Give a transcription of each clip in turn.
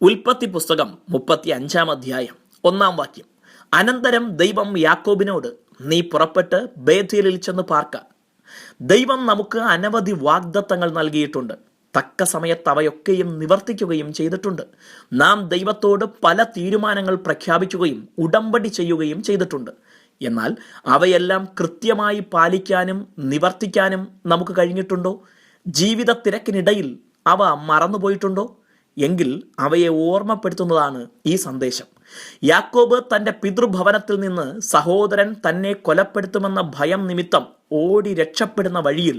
ഉൽപ്പത്തി പുസ്തകം 35 അധ്യായം 1 വാക്യം. അനന്തരം ദൈവം യാക്കോബിനോട്, നീ പുറപ്പെട്ട് ബേഥേലിൽ ചെന്ന് പാർക്ക. ദൈവം നമുക്ക് അനവധി വാഗ്ദത്തങ്ങൾ നൽകിയിട്ടുണ്ട്. തക്ക സമയത്ത് അവയൊക്കെയും നിവർത്തിക്കുകയും ചെയ്തിട്ടുണ്ട്. നാം ദൈവത്തോട് പല തീരുമാനങ്ങൾ പ്രഖ്യാപിക്കുകയും ഉടമ്പടി ചെയ്യുകയും ചെയ്തിട്ടുണ്ട്. എന്നാൽ അവയെല്ലാം കൃത്യമായി പാലിക്കാനും നിവർത്തിക്കാനും നമുക്ക് കഴിഞ്ഞിട്ടുണ്ടോ? ജീവിത തിരക്കിനിടയിൽ അവ മറന്നുപോയിട്ടുണ്ടോ? എങ്കിൽ അവയെ ഓർമ്മപ്പെടുത്തുന്നതാണ് ഈ സന്ദേശം. യാക്കോബ് തൻ്റെ പിതൃഭവനത്തിൽ നിന്ന് സഹോദരൻ തന്നെ കൊലപ്പെടുത്തുമെന്ന ഭയം നിമിത്തം ഓടി രക്ഷപ്പെടുന്ന വഴിയിൽ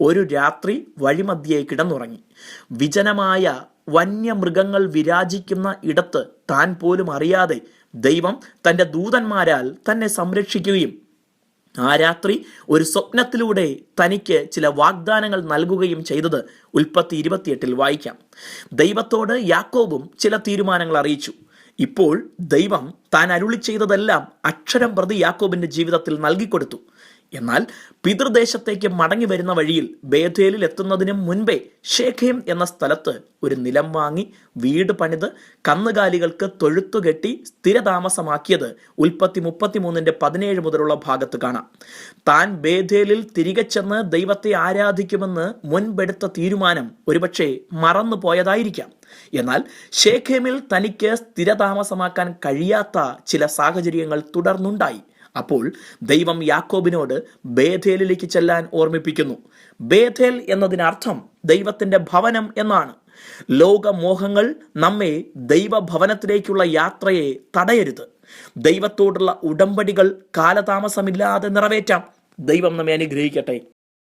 ഒരു രാത്രി വഴിമധ്യേ കിടന്നുറങ്ങി. വിജനമായ വന്യമൃഗങ്ങൾ വിരാജിക്കുന്ന ഇടത്ത് താൻ പോലും അറിയാതെ ദൈവം തൻ്റെ ദൂതന്മാരാൽ തന്നെ സംരക്ഷിക്കുകയും ആ രാത്രി ഒരു സ്വപ്നത്തിലൂടെ തനിക്ക് ചില വാഗ്ദാനങ്ങൾ നൽകുകയും ചെയ്തത് ഉൽപ്പത്തി 28 വായിക്കാം. ദൈവത്തോട് യാക്കോബും ചില തീരുമാനങ്ങൾ അറിയിച്ചു. ഇപ്പോൾ ദൈവം താൻ അരുളി ചെയ്തതെല്ലാം അക്ഷരം പ്രതി യാക്കോബിന്റെ ജീവിതത്തിൽ നൽകിക്കൊടുത്തു. എന്നാൽ പിതൃദേശത്തേക്ക് മടങ്ങി വരുന്ന വഴിയിൽ ബേഥേലിൽ എത്തുന്നതിന് മുൻപേ ഷേഖേം എന്ന സ്ഥലത്ത് ഒരു നിലം വാങ്ങി വീട് പണിത് കന്നുകാലികൾക്ക് തൊഴുത്തുകെട്ടി സ്ഥിരതാമസമാക്കിയത് ഉൽപ്പത്തി 33:17 മുതലുള്ള ഭാഗത്ത് കാണാം. താൻ ബേഥേലിൽ തിരികെ ചെന്ന് ദൈവത്തെ ആരാധിക്കുമെന്ന് മുൻപെടുത്ത തീരുമാനം ഒരുപക്ഷെ മറന്നു പോയതായിരിക്കാം. എന്നാൽ ഷേഖേമിൽ തനിക്ക് സ്ഥിരതാമസമാക്കാൻ കഴിയാത്ത ചില സാഹചര്യങ്ങൾ തുടർന്നുണ്ടായി. അപ്പോൾ ദൈവം യാക്കോബിനോട് ബേഥേലിലേക്ക് ചെല്ലാൻ ഓർമ്മിപ്പിക്കുന്നു. ബേഥേൽ എന്നതിനർത്ഥം ദൈവത്തിന്റെ ഭവനം എന്നാണ്. ലോകമോഹങ്ങൾ നമ്മെ ദൈവഭവനത്തിലേക്കുള്ള യാത്രയെ തടയരുത്. ദൈവത്തോടുള്ള ഉടമ്പടികൾ കാലതാമസമില്ലാതെ നിറവേറ്റാം. ദൈവം നമ്മെ അനുഗ്രഹിക്കട്ടെ.